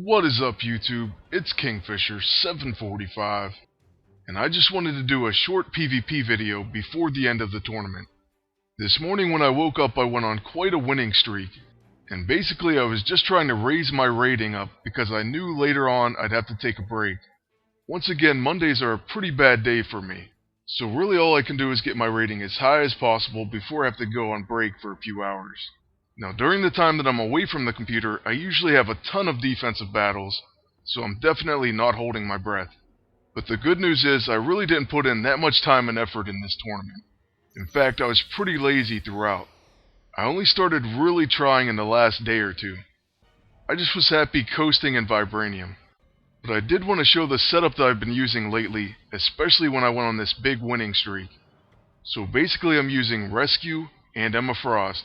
What is up, YouTube? It's Kingfisher745, and I just wanted to do a short PvP video before the end of the tournament. This morning when I woke up I went on quite a winning streak, and basically I was just trying to raise my rating up because I knew later on I'd have to take a break. Once again, Mondays are a pretty bad day for me, so really all I can do is get my rating as high as possible before I have to go on break for a few hours. Now, during the time that I'm away from the computer, I usually have a ton of defensive battles, so I'm definitely not holding my breath. But the good news is, I really didn't put in that much time and effort in this tournament. In fact, I was pretty lazy throughout. I only started really trying in the last day or two. I just was happy coasting in Vibranium. But I did want to show the setup that I've been using lately, especially when I went on this big winning streak. So basically I'm using Rescue and Emma Frost,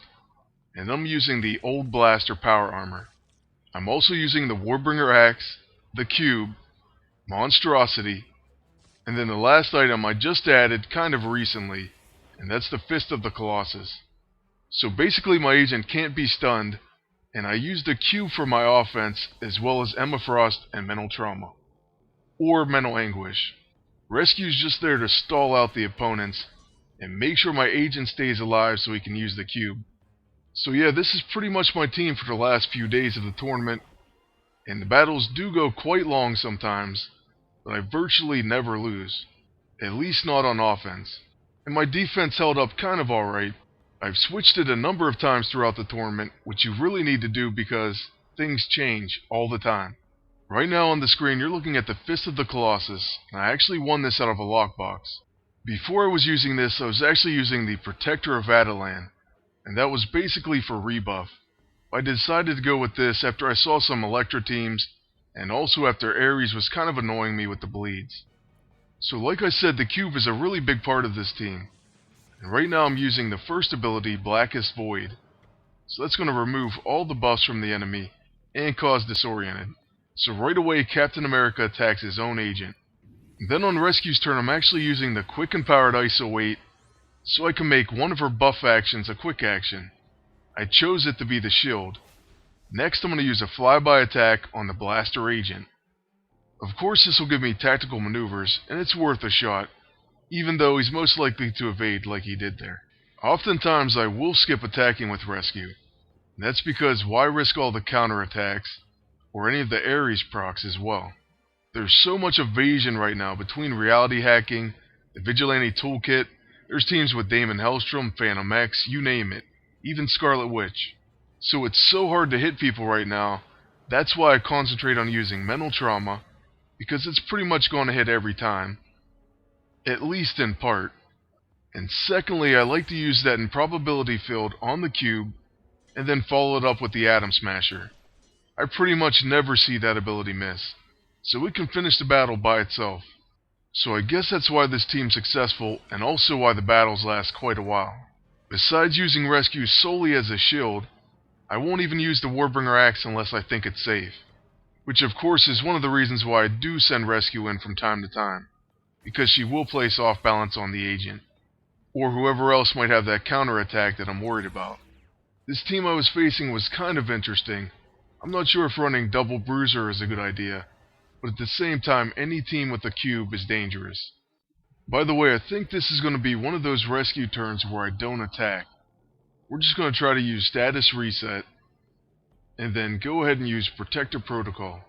and I'm using the Old Blaster Power Armor. I'm also using the Warbringer Axe, the Cube, Monstrosity, and then the last item I just added kind of recently, and that's the Fist of the Colossus. So basically my agent can't be stunned, and I use the Cube for my offense as well as Emma Frost and Mental Trauma. Or Mental Anguish. Rescue's just there to stall out the opponents, and make sure my agent stays alive so he can use the Cube. So yeah, this is pretty much my team for the last few days of the tournament, and the battles do go quite long sometimes, but I virtually never lose, at least not on offense. And my defense held up kind of alright. I've switched it a number of times throughout the tournament, which you really need to do because things change all the time. Right now on the screen you're looking at the Fist of the Colossus, and I actually won this out of a lockbox. Before I was using this, I was actually using the Protector of Attilan, and that was basically for rebuff. I decided to go with this after I saw some Electra teams, and also after Ares was kind of annoying me with the bleeds. So like I said, the Cube is a really big part of this team. And right now I'm using the first ability, Blackest Void. So that's going to remove all the buffs from the enemy, and cause Disoriented. So right away Captain America attacks his own agent. And then on Rescue's turn I'm actually using the Quick and Powered ISO 8, so I can make one of her buff actions a quick action. I chose it to be the shield. Next I'm going to use a Flyby Attack on the Blaster Agent. Of course this will give me tactical maneuvers, and it's worth a shot, even though he's most likely to evade like he did there. Oftentimes I will skip attacking with Rescue. And that's because why risk all the counterattacks, or any of the Ares procs as well. There's so much evasion right now between reality hacking, the Vigilante Toolkit. There's teams with Damon Hellstrom, Phantom X, you name it, even Scarlet Witch. So it's so hard to hit people right now. That's why I concentrate on using Mental Trauma, because it's pretty much going to hit every time, at least in part. And secondly, I like to use that improbability field on the Cube, and then follow it up with the Atom Smasher. I pretty much never see that ability miss, so it can finish the battle by itself. So I guess that's why this team's successful, and also why the battles last quite a while. Besides using Rescue solely as a shield, I won't even use the Warbringer Axe unless I think it's safe. Which of course is one of the reasons why I do send Rescue in from time to time, because she will place off balance on the agent, or whoever else might have that counterattack that I'm worried about. This team I was facing was kind of interesting. I'm not sure if running Double Bruiser is a good idea, but at the same time, any team with a Cube is dangerous. By the way, I think this is going to be one of those Rescue turns where I don't attack. We're just going to try to use Status Reset, and then go ahead and use Protector Protocol.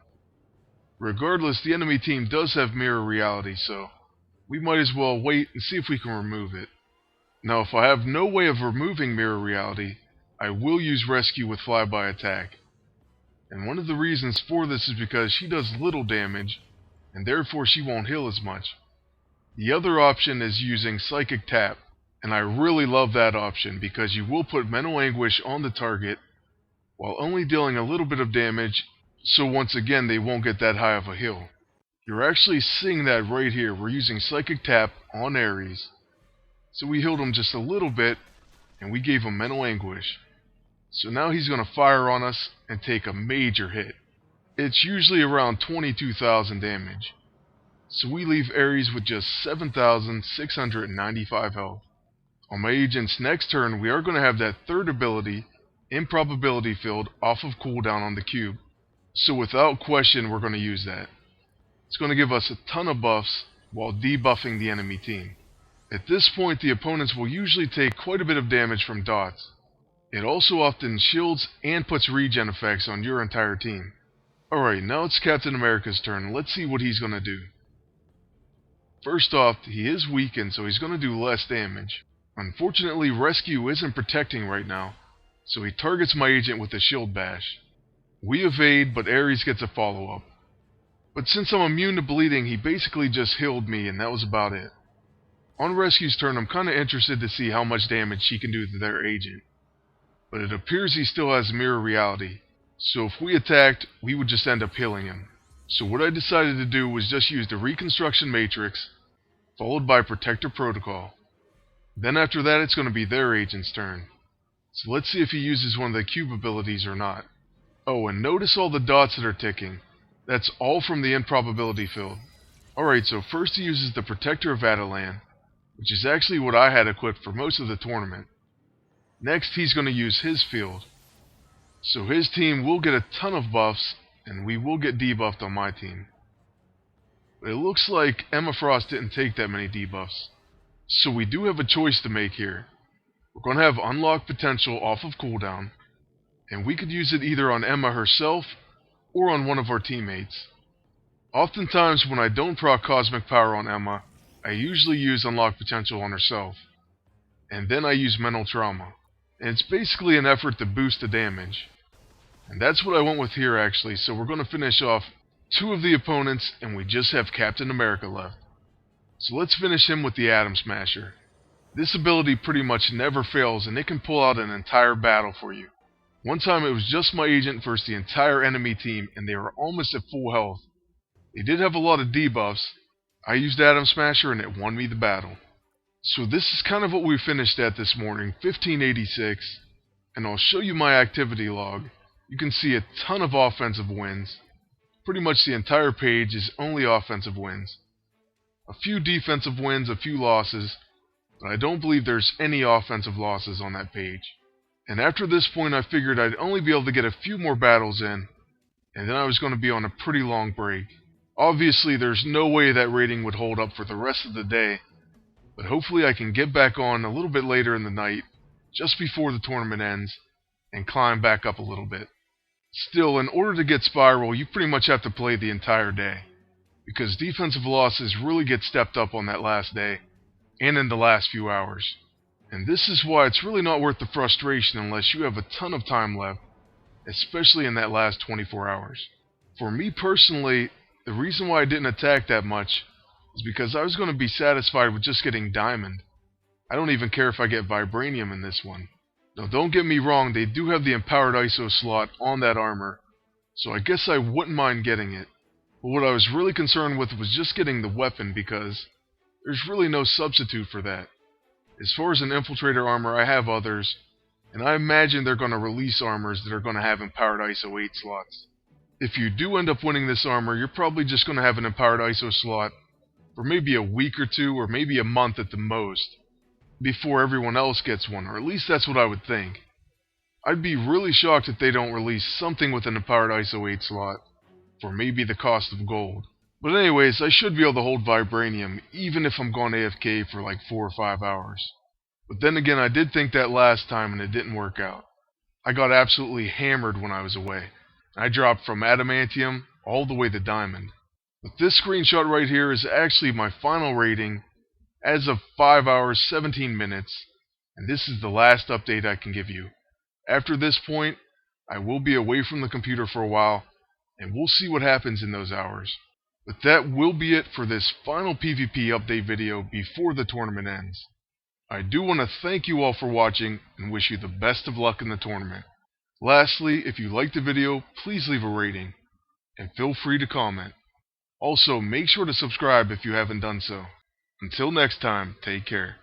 Regardless, the enemy team does have Mirror Reality, so we might as well wait and see if we can remove it. Now, if I have no way of removing Mirror Reality, I will use Rescue with Flyby Attack. And one of the reasons for this is because she does little damage, and therefore she won't heal as much. The other option is using Psychic Tap, and I really love that option because you will put Mental Anguish on the target while only dealing a little bit of damage, so once again they won't get that high of a heal. You're actually seeing that right here. We're using Psychic Tap on Ares. So we healed him just a little bit, and we gave him Mental Anguish. So now he's going to fire on us and take a major hit. It's usually around 22,000 damage. So we leave Ares with just 7,695 health. On my agent's next turn, we are going to have that third ability, Improbability Field, off of cooldown on the Cube. So without question, we're going to use that. It's going to give us a ton of buffs while debuffing the enemy team. At this point, the opponents will usually take quite a bit of damage from dots. It also often shields and puts regen effects on your entire team. Alright, now it's Captain America's turn. Let's see what he's going to do. First off, he is weakened, so he's going to do less damage. Unfortunately, Rescue isn't protecting right now, so he targets my agent with a shield bash. We evade, but Ares gets a follow-up. But since I'm immune to bleeding, he basically just healed me, and that was about it. On Rescue's turn, I'm kinda interested to see how much damage she can do to their agent. But it appears he still has mirror reality, so if we attacked, we would just end up healing him. So what I decided to do was just use the Reconstruction Matrix, followed by Protector Protocol. Then after that, it's going to be their agent's turn. So let's see if he uses one of the cube abilities or not. Oh, and notice all the dots that are ticking. That's all from the improbability field. Alright, so first he uses the Protector of Attilan, which is actually what I had equipped for most of the tournament. Next, he's going to use his field. So his team will get a ton of buffs, and we will get debuffed on my team. But it looks like Emma Frost didn't take that many debuffs. So we do have a choice to make here. We're going to have unlocked potential off of cooldown, and we could use it either on Emma herself or on one of our teammates. Oftentimes when I don't proc Cosmic Power on Emma, I usually use unlocked potential on herself, and then I use mental trauma. And it's basically an effort to boost the damage. And that's what I went with here actually, so we're going to finish off two of the opponents, and we just have Captain America left. So let's finish him with the Atom Smasher. This ability pretty much never fails, and it can pull out an entire battle for you. One time it was just my agent versus the entire enemy team, and they were almost at full health. They did have a lot of debuffs. I used Atom Smasher and it won me the battle. So this is kind of what we finished at this morning, 1586, and I'll show you my activity log. You can see a ton of offensive wins. Pretty much the entire page is only offensive wins. A few defensive wins, a few losses, but I don't believe there's any offensive losses on that page. And after this point I figured I'd only be able to get a few more battles in, and then I was going to be on a pretty long break. Obviously there's no way that rating would hold up for the rest of the day, but hopefully I can get back on a little bit later in the night, just before the tournament ends, and climb back up a little bit. Still, in order to get Spiral, you pretty much have to play the entire day, because defensive losses really get stepped up on that last day, and in the last few hours. And this is why it's really not worth the frustration unless you have a ton of time left, especially in that last 24 hours. For me personally, the reason why I didn't attack that much is because I was going to be satisfied with just getting Diamond. I don't even care if I get Vibranium in this one. Now don't get me wrong, they do have the Empowered ISO slot on that armor, so I guess I wouldn't mind getting it. But what I was really concerned with was just getting the weapon, because there's really no substitute for that. As far as an Infiltrator armor, I have others, and I imagine they're going to release armors that are going to have Empowered ISO 8 slots. If you do end up winning this armor, you're probably just going to have an Empowered ISO slot for maybe a week or two, or maybe a month at the most, before everyone else gets one, or at least that's what I would think. I'd be really shocked if they don't release something with an Empowered ISO 8 slot, for maybe the cost of gold. But anyways, I should be able to hold Vibranium, even if I'm going AFK for like 4 or 5 hours. But then again, I did think that last time and it didn't work out. I got absolutely hammered when I was away. I dropped from Adamantium all the way to Diamond. But this screenshot right here is actually my final rating as of 5 hours 17 minutes, and this is the last update I can give you. After this point, I will be away from the computer for a while, and we'll see what happens in those hours. But that will be it for this final PvP update video before the tournament ends. I do want to thank you all for watching and wish you the best of luck in the tournament. Lastly, if you liked the video, please leave a rating, and feel free to comment. Also, make sure to subscribe if you haven't done so. Until next time, take care.